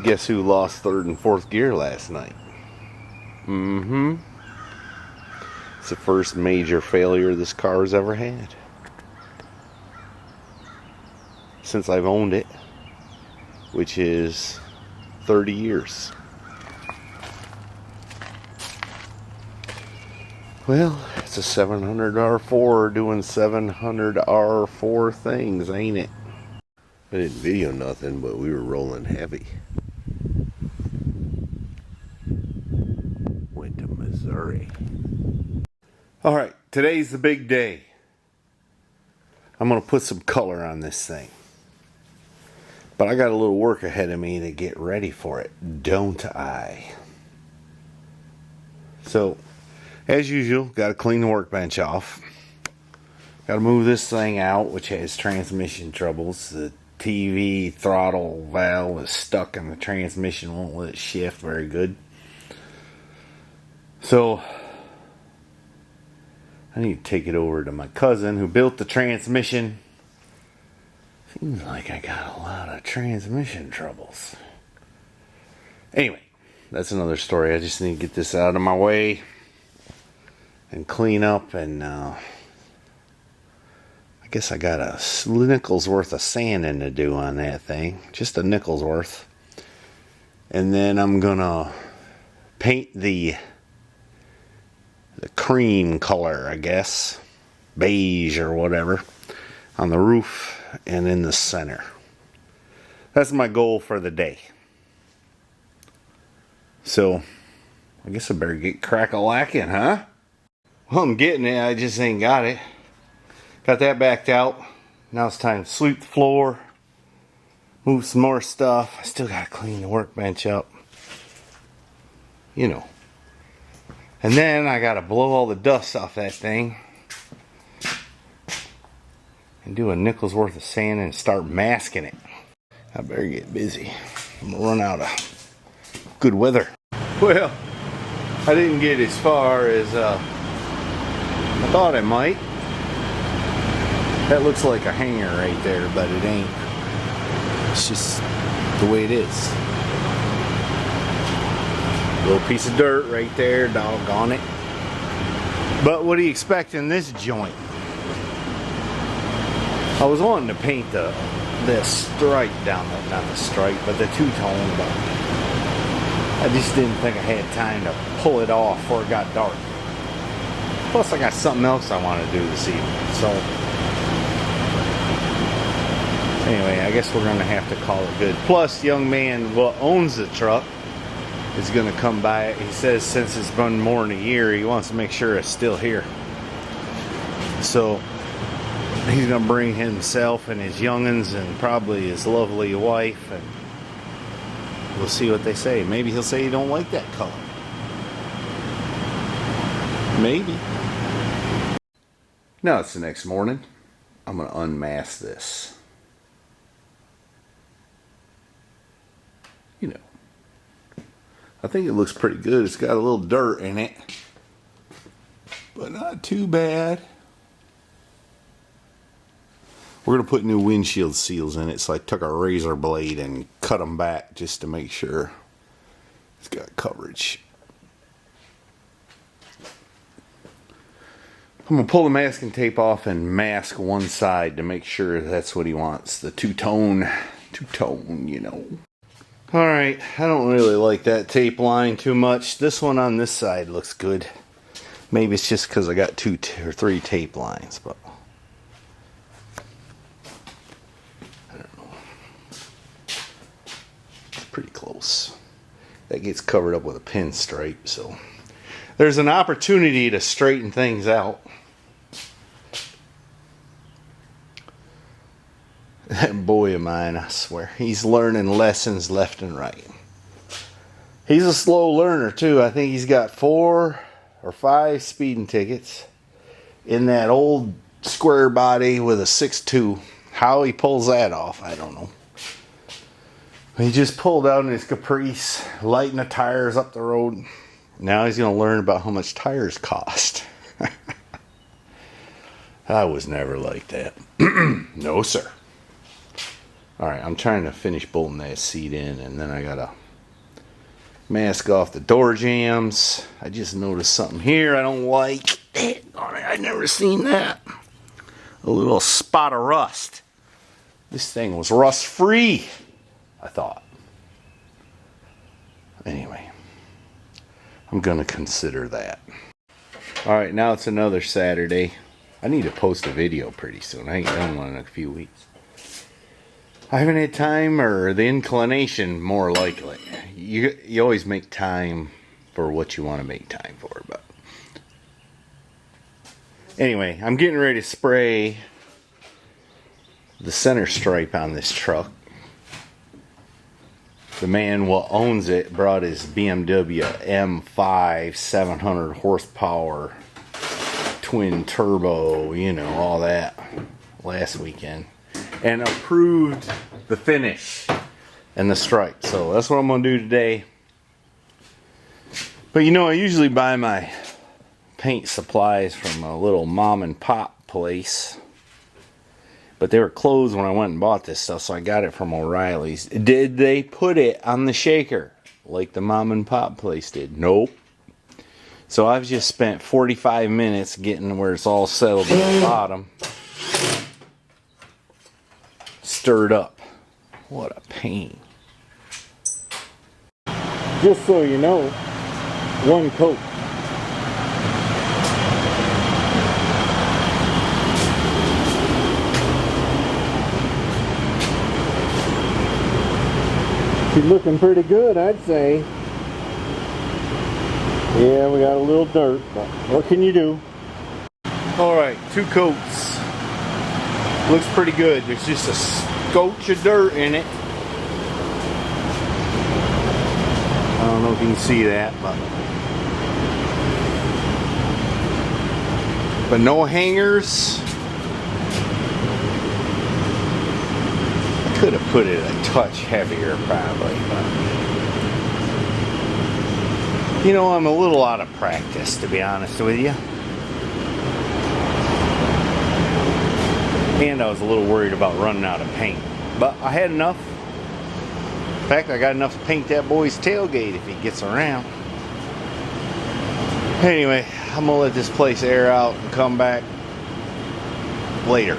Guess who lost third and fourth gear last night? It's the first major failure this car has ever had since I've owned it, which is 30 years. Well, it's a 700 R4 doing 700 R4 things, ain't it? I didn't video nothing, but we were rolling heavy. Went to Missouri. Alright, today's the big day. I'm going to put some color on this thing. But I got a little work ahead of me to get ready for it, don't I? So, as usual, got to clean the workbench off. Got to move this thing out, which has transmission troubles. The TV throttle valve is stuck in the transmission, won't let it shift very good. So, I need to take it over to my cousin who built the transmission. Seems like I got a lot of transmission troubles. Anyway, that's another story. I just need to get this out of my way and clean up, and I guess I got a nickel's worth of sanding to do on that thing. Just a nickel's worth. And then I'm gonna paint the cream color, I guess, beige or whatever, on the roof and in the center. That's my goal for the day. So, I guess I better get crack-a-lacking, huh? Well, I'm getting it, I just ain't got it. Got that backed out. Now it's time to sweep the floor, move some more stuff. I still gotta clean the workbench up. You know. And then I gotta blow all the dust off that thing and do a nickel's worth of sand and start masking it. I better get busy. I'm gonna run out of good weather. Well, I didn't get as far as I thought I might. That looks like a hanger right there, but it ain't. It's just the way it is. Little piece of dirt right there, doggone it. But what do you expect in this joint? I was wanting to paint this stripe down there, not the stripe, but the two-tone, but I just didn't think I had time to pull it off before it got dark. Plus I got something else I want to do this evening, so anyway, I guess we're gonna have to call it good. Plus, young man who owns the truck is gonna come by. He says since it's been more than a year, he wants to make sure it's still here. So he's gonna bring himself and his young'uns and probably his lovely wife, and we'll see what they say. Maybe he'll say he don't like that color. Maybe. Now it's the next morning. I'm gonna unmask this. You know, I think it looks pretty good. It's got a little dirt in it, but not too bad. We're going to put new windshield seals in it, so I took a razor blade and cut them back just to make sure it's got coverage. I'm going to pull the masking tape off and mask one side to make sure that's what he wants. The two-tone, you know. Alright, I don't really like that tape line too much. This one on this side looks good. Maybe it's just because I got 2 or 3 tape lines, but I don't know. It's pretty close. That gets covered up with a pinstripe, so there's an opportunity to straighten things out. That boy of mine, I swear, he's learning lessons left and right. He's a slow learner too. I think he's got 4 or 5 speeding tickets in that old square body with a 6.2. How he pulls that off, I don't know. He just pulled out in his Caprice, lighting the tires up the road. Now he's going to learn about how much tires cost. I was never like that. No, sir. Alright, I'm trying to finish bolting that seat in, and then I gotta mask off the door jambs. I just noticed something here I don't like. I've never seen that. A little spot of rust. This thing was rust free, I thought. Anyway, I'm gonna consider that. Alright, now it's another Saturday. I need to post a video pretty soon. I ain't done one in a few weeks. I haven't had time, or the inclination, more likely. You always make time for what you want to make time for, but anyway, I'm getting ready to spray the center stripe on this truck. The man what owns it brought his BMW M5 700 horsepower twin turbo, you know, all that, last weekend, and approved the finish and the stripe. So that's what I'm gonna do today. But you know, I usually buy my paint supplies from a little mom and pop place, but they were closed when I went and bought this stuff, so I got it from O'Reilly's. Did they put it on the shaker like the mom and pop place did? Nope. So I've just spent 45 minutes getting where it's all settled at the bottom, stirred up. What a pain. Just so you know, one coat. She's looking pretty good, I'd say. Yeah, we got a little dirt, but what can you do? Alright, 2 coats. Looks pretty good. There's just a scotch of dirt in it. I don't know if you can see that, but no hangers. I could have put it a touch heavier probably, but you know, I'm a little out of practice, to be honest with you. And I was a little worried about running out of paint. But I had enough. In fact, I got enough to paint that boy's tailgate if he gets around. Anyway, I'm going to let this place air out and come back later.